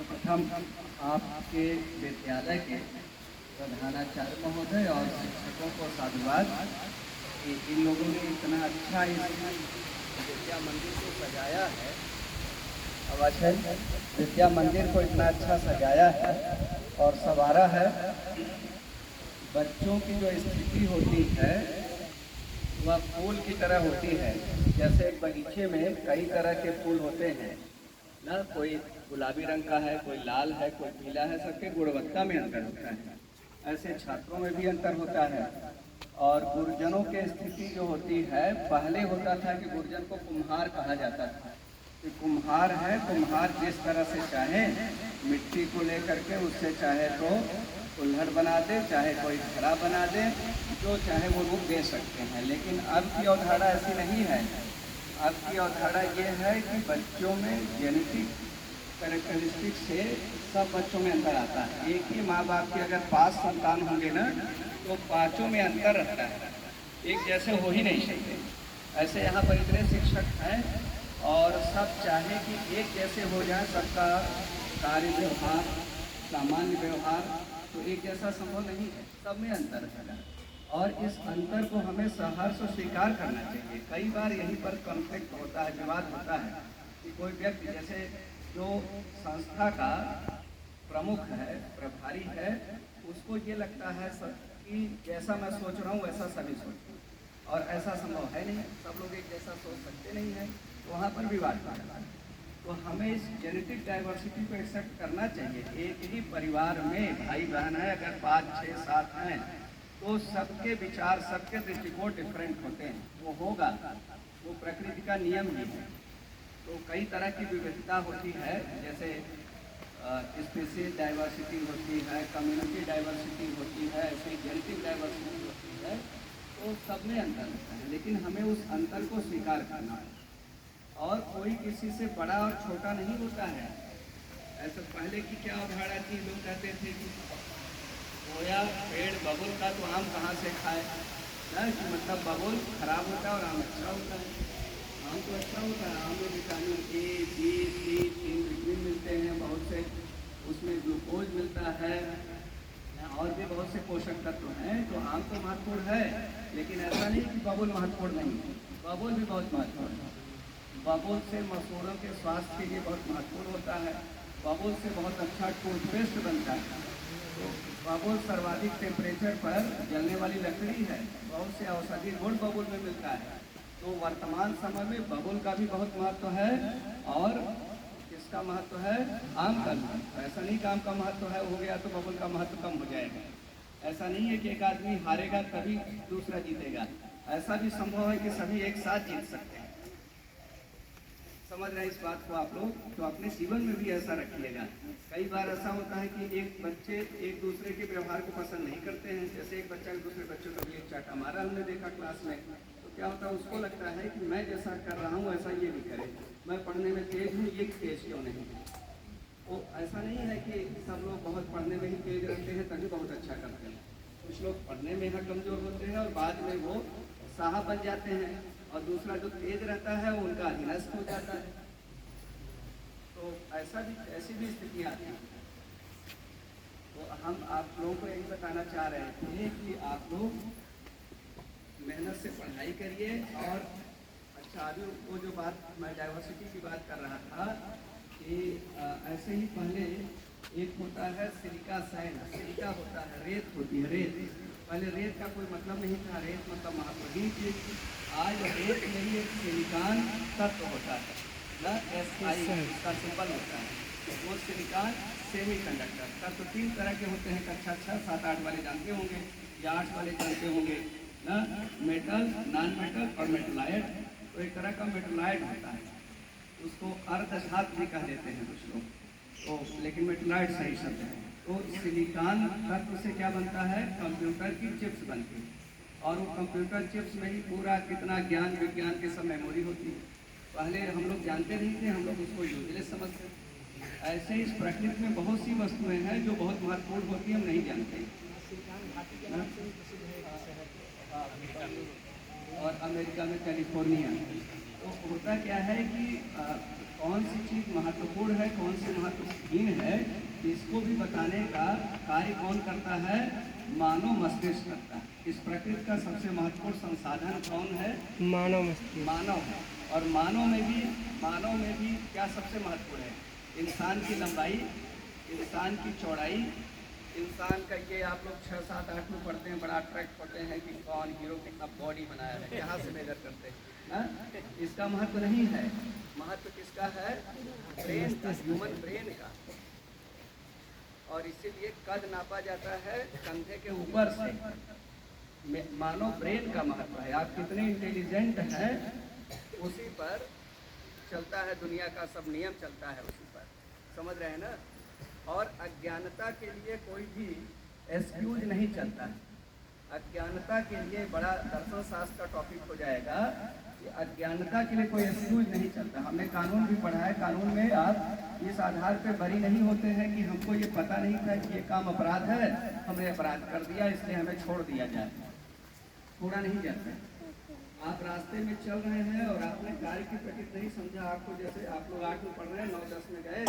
सर्वप्रथम आपके विद्यालय के प्रधानाचार्य महोदय और शिक्षकों को साधुवाद कि इन लोगों ने इतना अच्छा इस विद्या मंदिर को सजाया है। अवश्य विद्या मंदिर को इतना अच्छा सजाया है और संवारा है। बच्चों की जो स्थिति होती है वह फूल की तरह होती है। जैसे एक बगीचे में कई तरह के फूल होते हैं ना, कोई गुलाबी रंग का है, कोई लाल है, कोई पीला है, सबके गुणवत्ता में अंतर होता है। ऐसे छात्रों में भी अंतर होता है। और गुरुजनों की स्थिति जो होती है, पहले होता था कि गुरुजन को कुम्हार कहा जाता था कि कुम्हार है, कुम्हार जिस तरह से चाहे मिट्टी को लेकर के उससे चाहे तो कुल्हड़ बना दे, चाहे कोई घड़ा बना दे, जो चाहे वो रूप दे सकते हैं। लेकिन अब की अवधारणा ऐसी नहीं है। अब की अवधारणा ये है कि बच्चों में जेनेटिक कैरेक्टरिस्टिक से सब बच्चों में अंतर आता है। एक ही माँ बाप के अगर 5 संतान होंगे ना, तो पाँचों में अंतर रहता है, एक जैसे हो ही नहीं सकते। ऐसे यहाँ पर इतने शिक्षक हैं और सब चाहे कि एक जैसे हो जाए, सबका कार्य व्यवहार, सामान्य व्यवहार, तो एक जैसा संभव नहीं है, सब में अंतर है। और इस अंतर को हमें सहर्ष स्वीकार करना चाहिए। कई बार यहीं पर कॉन्फ्लिक्ट होता है, विवाद होता है कि कोई व्यक्ति, जैसे जो संस्था का प्रमुख है, प्रभारी है, उसको ये लगता है कि जैसा मैं सोच रहा हूँ वैसा सभी सोचते हैं, और ऐसा संभव है नहीं, सब लोग एक जैसा सोच सकते नहीं हैं, तो वहाँ पर विवाद होता है। तो हमें इस जेनेटिक डाइवर्सिटी को एक्सेप्ट करना चाहिए। एक ही परिवार में भाई बहन है, अगर 5, 6, 7 हैं, तो सबके विचार, सबके दृष्टिकोण डिफरेंट होते हैं, वो होगा, वो प्रकृति का नियम ही है। तो कई तरह की विविधता होती है, जैसे स्पीसीज डाइवर्सिटी होती है, कम्युनिटी डाइवर्सिटी होती है, ऐसे जेनेटिक डाइवर्सिटी होती है, तो सब में अंतर होता है। लेकिन हमें उस अंतर को स्वीकार करना है, और कोई किसी से बड़ा और छोटा नहीं होता है। ऐसा पहले की क्या अवधारणा थी, लोग कहते थे कि गोया पेड़ बबुल का तो आम कहाँ से खाए ना, कि मतलब बबुल खराब होता है और आम अच्छा होता है। आम तो अच्छा होता है, आम में vitamin A, B, C, 3 vitamin मिलते हैं, बहुत से उसमें ग्लूकोज मिलता है और भी बहुत से पोषक तत्व हैं, तो आम तो महत्वपूर्ण है। लेकिन ऐसा नहीं कि बबुल महत्वपूर्ण नहीं है, बबुल भी बहुत महत्वपूर्ण है। बबुल से मसूड़ों के स्वास्थ्य के लिए बहुत महत्वपूर्ण होता है। बबुल से बहुत अच्छा टूथपेस्ट बनता है। तो बबुल सर्वाधिक टेम्परेचर पर जलने वाली लकड़ी है, बहुत से औषधि गुण बबुल में मिलता है। तो वर्तमान समय में बबुल का भी बहुत महत्व है, और किसका महत्व है, आम का महत्व। ऐसा नहीं कि आम का महत्व है हो गया तो बबुल का महत्व कम हो जाएगा। ऐसा नहीं है कि एक आदमी हारेगा तभी दूसरा जीतेगा, ऐसा भी संभव है कि सभी एक साथ जीत सकते हैं। समझ रहे हैं इस बात को आप लोग, तो अपने जीवन में भी ऐसा रखिएगा। कई बार ऐसा होता है कि एक बच्चे एक दूसरे के व्यवहार को पसंद नहीं करते हैं। जैसे एक बच्चा दूसरे बच्चों का भी एक चाटा मारा हमने देखा क्लास में, तो क्या होता है, उसको लगता है कि मैं जैसा कर रहा हूँ ऐसा ये भी करे, मैं पढ़ने में तेज हूँ, ये तेज क्यों नहीं है। तो ऐसा नहीं है कि सब लोग बहुत पढ़ने में ही तेज रहते हैं तभी बहुत अच्छा करते हैं। कुछ लोग पढ़ने में ही कमज़ोर होते हैं और बाद में वो साहब बन जाते हैं, और दूसरा जो तेज रहता है वो उनका अधीनस्थ हो जाता है। तो ऐसी भी स्थितियाँ आती हैं। तो हम आप लोगों को यही बताना चाह रहे थे कि आप लोग मेहनत से पढ़ाई करिए। और अच्छा, अभी वो जो बात मैं डाइवर्सिटी की बात कर रहा था कि ऐसे ही पहले एक होता है सिलिका सैंड, सिलिका होता है, रेत होती है, रेत। पहले रेत का कोई मतलब नहीं था, रेत मतलब महाप्रदीप चीज। आज रेत में ही एक सिलिकॉन तत्व होता है ना, SI का सिंबल होता है, वो सिलिकॉन सेमीकंडक्टर तत्व 3 तरह के होते हैं। कक्षा 6, 7, 8 वाले जानते होंगे, या 8 वाले जानते होंगे ना, मेटल, नॉन मेटल और मेटलाइट। तो एक तरह का मेटलाइट होता है, उसको अर्धधातु भी कह देते हैं कुछ लोग, तो लेकिन मेटलाइट सही शब्द है। तो सिलिकॉन तत्व से क्या बनता है, कंप्यूटर की चिप्स बनती है, और वो कंप्यूटर चिप्स में ही पूरा कितना ज्ञान विज्ञान की सब मेमोरी होती है। पहले हम लोग जानते नहीं थे, हम लोग उसको यूजलेस समझते थे। ऐसे इस प्रकृति में बहुत सी वस्तुएं हैं जो बहुत महत्वपूर्ण होती हैं, हम नहीं जानते। और अमेरिका में कैलिफोर्निया। तो होता क्या है कि कौन सी चीज़ महत्वपूर्ण है, कौन सी महत्वहीन है, इसको भी बताने का कार्य कौन करता है? मानव मस्तिष्क करता है। इस प्रकृति का सबसे महत्वपूर्ण संसाधन कौन है? मानव मस्तिष्क। मानव है। और मानव में भी क्या सबसे महत्वपूर्ण है? इंसान की लंबाई, इंसान की चौड़ाई, इंसान का ये आप लोग 6, 7, 8 में पढ़ते हैं, बड़ा अट्रैक्ट पढ़ते हैं कि कौन हीरो कितना बॉडी बनाया है, यहाँ से मेजर करते हैं। हाँ? इसका महत्व नहीं है। महत्व किसका है? ब्रेन का, ह्यूमन ब्रेन का। और इसीलिए कद नापा जाता है कंधे के ऊपर से। मानव ब्रेन का महत्व है। आप कितने इंटेलिजेंट हैं उसी पर चलता है दुनिया का सब नियम, चलता है उसी पर। समझ रहे हैं ना? और अज्ञानता के लिए कोई भी एक्सक्यूज नहीं चलता है। अज्ञानता के लिए बड़ा दर्शन शास्त्र का टॉपिक हो जाएगा कि अज्ञानता के लिए कोई एक्सक्यूज नहीं चलता। हमने कानून भी पढ़ा है। कानून में आप इस आधार पे बरी नहीं होते हैं कि हमको ये पता नहीं था कि ये काम अपराध है, हमने अपराध कर दिया इसलिए हमें छोड़ दिया जाए। छोड़ा नहीं जाता। आप रास्ते में चल रहे हैं और आपने कार्य की प्रकृति नहीं समझा। आपको जैसे आप लोग 8 में पढ़ रहे हैं, 9, 10 में गए,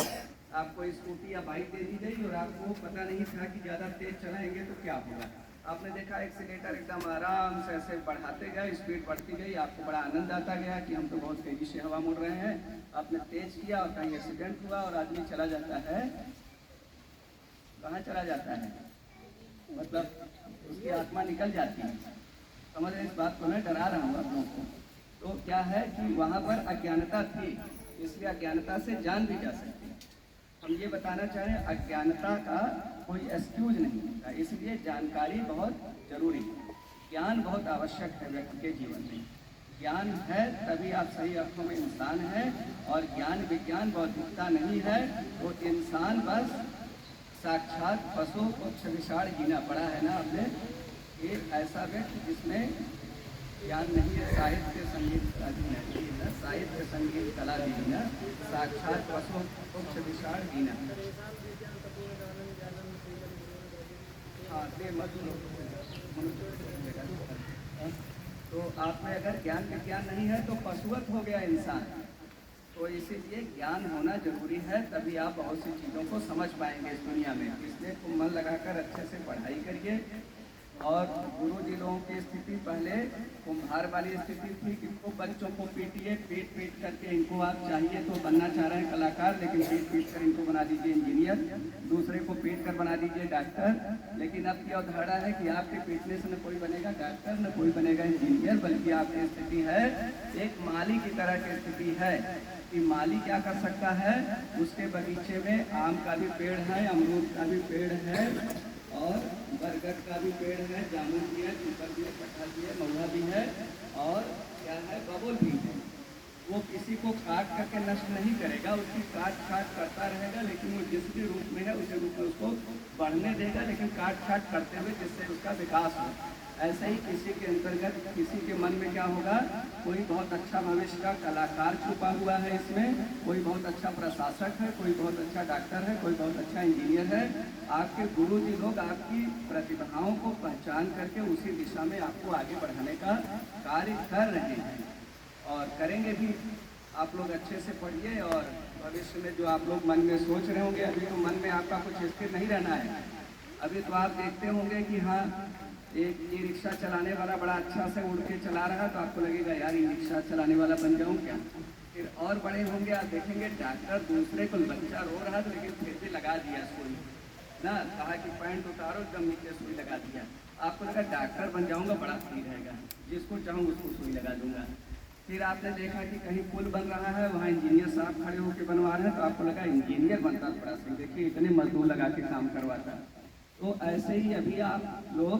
आपको स्कूटी या बाइक दे दी गई और आपको पता नहीं था कि ज़्यादा तेज चलाएंगे तो क्या होगा। आपने देखा एक्सीलेटर एकदम आराम से ऐसे बढ़ाते गए, स्पीड बढ़ती गई, आपको बड़ा आनंद आता गया कि हम तो बहुत तेज़ी से हवा मोड़ रहे हैं। आपने तेज किया और कहीं एक्सीडेंट हुआ और आदमी चला जाता है। कहाँ चला जाता है? मतलब उसकी आत्मा निकल जाती है। समझ रहे? इस बात को मैं डरा रहा हूँ आप लोगों को। तो क्या है कि वहाँ पर अज्ञानता थी, इसलिए अज्ञानता से जान भी जा सकती है। हम ये बताना चाह रहे हैं अज्ञानता का कोई एक्सक्यूज नहीं होता, इसलिए जानकारी बहुत जरूरी है। ज्ञान बहुत आवश्यक है व्यक्ति के जीवन में। ज्ञान है तभी आप सही अर्थों में इंसान हैं। और ज्ञान विज्ञान बौद्धिकता नहीं है तो इंसान बस साक्षात पशु पक्ष विषाण जीना पड़ा है ना आपने। एक ऐसा व्यक्ति जिसमें ज्ञान नहीं है, साहित्य संगीत कला भी नहीं है, साहित्य संगीत कला भी है, साक्षात पशु पक्ष विषाण जीना। हाँ, तो आप में अगर ज्ञान विज्ञान नहीं है तो पशुवत हो गया इंसान। तो इसीलिए ज्ञान होना जरूरी है, तभी आप बहुत सी चीज़ों को समझ पाएंगे इस दुनिया में। इसलिए मन लगाकर अच्छे से पढ़ाई करिए। और गुरु जी लोगों की स्थिति पहले कुम्हार वाली स्थिति थी कि खूब बच्चों को पीटिए, पीट करके इनको आप चाहिए तो बनना चाह रहे हैं कलाकार, लेकिन पीट कर इनको बना दीजिए इंजीनियर, दूसरे को पीट कर बना दीजिए डॉक्टर। लेकिन अब की अवधारणा है कि आपके पीटने से न कोई बनेगा डॉक्टर, न कोई बनेगा इंजीनियर, बल्कि आपकी स्थिति है एक माली की तरह की स्थिति है कि माली क्या कर सकता है? उसके बगीचे में आम का भी पेड़ है, अमरूद का भी पेड़ है, और बरगद का भी पेड़ है, जामुन भी है, पीपल भी है, कटहल भी है, महुआ भी है, और क्या है? बबुल भी है। वो किसी को काट करके नष्ट नहीं करेगा, उसकी काट करता रहेगा, लेकिन वो जिस भी रूप में है उसी रूप में उसको बढ़ने देगा, लेकिन काट करते हुए जिससे उसका विकास हो। ऐसे ही किसी के अंतर्गत किसी के मन में क्या होगा? कोई बहुत अच्छा भविष्य का कलाकार छुपा हुआ है इसमें, कोई बहुत अच्छा प्रशासक है, कोई बहुत अच्छा डॉक्टर है, कोई बहुत अच्छा इंजीनियर है। आपके गुरु जी लोग आपकी प्रतिभाओं को पहचान करके उसी दिशा में आपको आगे बढ़ाने का कार्य कर रहे हैं और करेंगे भी। आप लोग अच्छे से पढ़िए और भविष्य में जो आप लोग मन में सोच रहे होंगे, अभी तो मन में आपका कुछ स्थिर नहीं रहना है। अभी तो आप देखते होंगे कि हाँ, एक ई रिक्शा चलाने वाला बड़ा अच्छा से उड़ के चला रहा है तो आपको लगेगा यार ई रिक्शा चलाने वाला बन जाऊँ क्या। फिर और बड़े होंगे, आप देखेंगे डॉक्टर दूसरे को बच्चा रो रहा है लेकिन फिर भी लगा दिया सुई ना, कहा कि पैंट उतारो, एकदम नीचे सुई लगा दिया। आपको लगा डॉक्टर बन जाऊँगा, बड़ा फ्री रहेगा, जिसको चाहूँ उसको सुई लगा दूंगा। फिर आपने देखा कि कहीं पुल बन रहा है, वहाँ इंजीनियर साहब खड़े होकर बनवा रहे हैं तो आपको लगा इंजीनियर बनता बड़ा सही, देखिए इतने मजदूर लगा के काम करवाता। तो ऐसे ही अभी आप लोग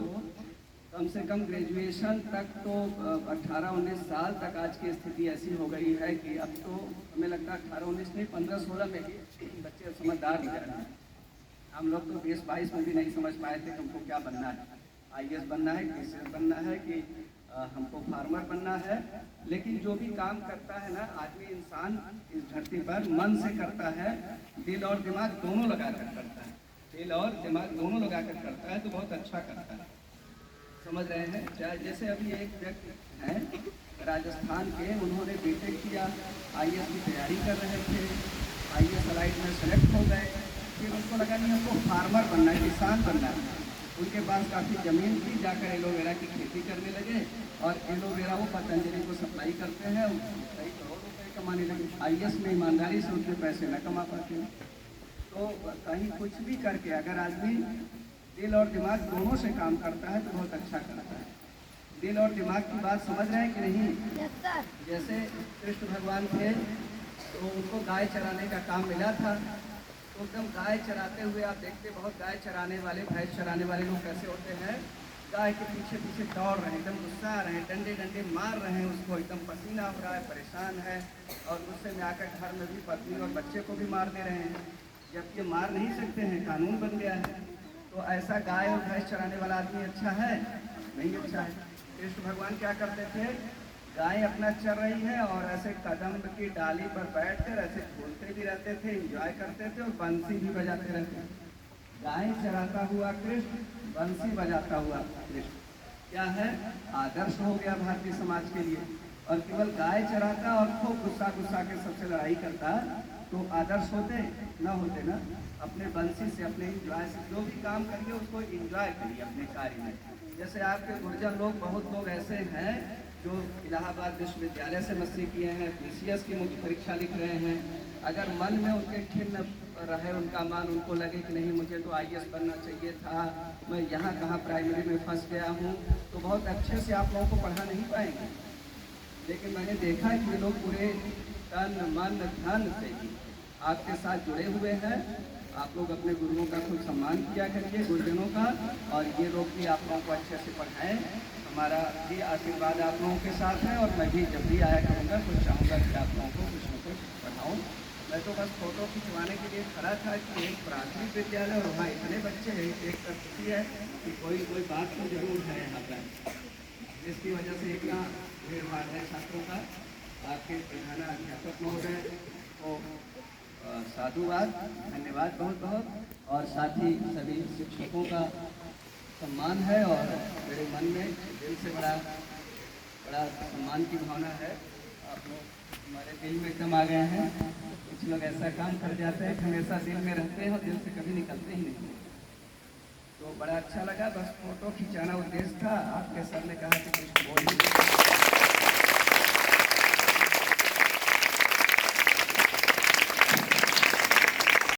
कम से कम ग्रेजुएशन तक तो 18-19 साल तक आज की स्थिति ऐसी हो गई है कि अब तो हमें लगता है 18-19 नहीं 15-16 में ही बच्चे समझदार हो जा रहे हैं। हम लोग तो 20-22 में भी नहीं समझ पाए थे कि हमको क्या बनना है, IAS बनना है, KCS बनना है कि हमको फार्मर बनना है। लेकिन जो भी काम करता है ना आदमी, इंसान इस धरती पर मन से करता है, दिल और दिमाग दोनों लगा कर करता है, दिल और दिमाग दोनों लगा कर करता है तो बहुत अच्छा करता है। समझ रहे हैं? चाहे जैसे अभी एक व्यक्ति हैं राजस्थान के, उन्होंने बीटेक किया, आईएएस की तैयारी कर रहे थे, आईएएस अलाइड में सेलेक्ट हो गए। फिर उनको लगा नहीं हमको फार्मर बनना है, किसान बनना है। उनके पास काफ़ी ज़मीन थी, जाकर एलोवेरा की खेती करने लगे और एलोवेरा वो पतंजलि को सप्लाई करते हैं, कई करोड़ रुपये कमाने लगे। आईएएस में ईमानदारी से उतने पैसे न कमा पाते। तो कहीं कुछ भी करके अगर आदमी दिल और दिमाग दोनों से काम करता है तो बहुत अच्छा करता है। दिल और दिमाग की बात समझ रहे हैं कि नहीं? जैसे कृष्ण भगवान थे तो उनको गाय चराने का काम मिला था, तो एकदम गाय चराते हुए आप देखते बहुत गाय चराने वाले, भैंस चराने वाले लोग कैसे होते हैं, गाय के पीछे पीछे दौड़ रहे हैं, एकदम गुस्सा आ रहे हैं, डंडे डंडे मार रहे हैं उसको, एकदम पसीना हो रहा है, परेशान है, और गुस्से में आकर घर में भी पत्नी और बच्चे को भी मार दे रहे हैं, जबकि मार नहीं सकते हैं, कानून बन गया है। तो ऐसा गाय और भैंस चराने वाला आदमी अच्छा है? नहीं अच्छा है। कृष्ण भगवान क्या करते थे, गाय अपना चर रही है और ऐसे कदम की डाली पर बैठकर ऐसे बोलते भी रहते थे, एंजॉय करते थे और बंसी भी बजाते रहते थे। गाय चराता हुआ कृष्ण, बंसी बजाता हुआ कृष्ण, क्या है? आदर्श हो गया भारतीय समाज के लिए। और केवल गाय चराता और खूब गुस्सा गुस्सा के सबसे लड़ाई करता तो आदर्श होते ना होते ना? अपने बंसी से, अपने इंजॉय से जो भी काम करिए उसको इंजॉय करिए अपने कार्य में। जैसे आपके गुर्जर लोग, बहुत लोग ऐसे हैं जो इलाहाबाद विश्वविद्यालय से मस्ती किए हैं, पीसीएस की मुख्य परीक्षा लिख रहे हैं, अगर मन में उनके खिन्न रहे, उनका मन, उनको लगे कि नहीं मुझे तो आईएएस बनना चाहिए था, मैं यहाँ कहाँ प्राइमरी में फंस गया हूँ, तो बहुत अच्छे से आप लोगों को पढ़ा नहीं पाएंगे। लेकिन मैंने देखा कि ये लोग पूरे तन मन धन से ही आपके साथ जुड़े हुए हैं। आप लोग अपने गुरुओं का खूब सम्मान किया करिए, गुरुजनों का, और ये लोग भी आप लोगों को अच्छे से पढ़ाएं। हमारा भी आशीर्वाद आप लोगों के साथ है और मैं भी जब भी आया करूँगा तो चाहूँगा कि आप लोगों को कुछ न कुछ पढ़ाऊँ। मैं तो बस फ़ोटो खिंचवाने के लिए खड़ा था कि एक प्राथमिक विद्यालय और वहाँ इतने बच्चे हैं, एक तर खुशी है कि कोई बात तो जरूर है यहाँ पर, जिसकी वजह से इतना भीड़ भाड़ है छात्रों का। आपके प्रधान अध्यापक महोदय को साधुवाद, धन्यवाद बहुत बहुत, और साथ ही सभी शिक्षकों का सम्मान है और मेरे मन में दिल से बड़ा सम्मान की भावना है। आप लोग हमारे दिल में एकदम आ गए हैं। कुछ लोग ऐसा काम कर जाते हैं, हमेशा दिल में रहते हैं और दिल से कभी निकलते ही नहीं। तो बड़ा अच्छा लगा, बस फोटो खिंचाना उद्देश्य था। आपके सर ने कहा कि कुछ बोलिए।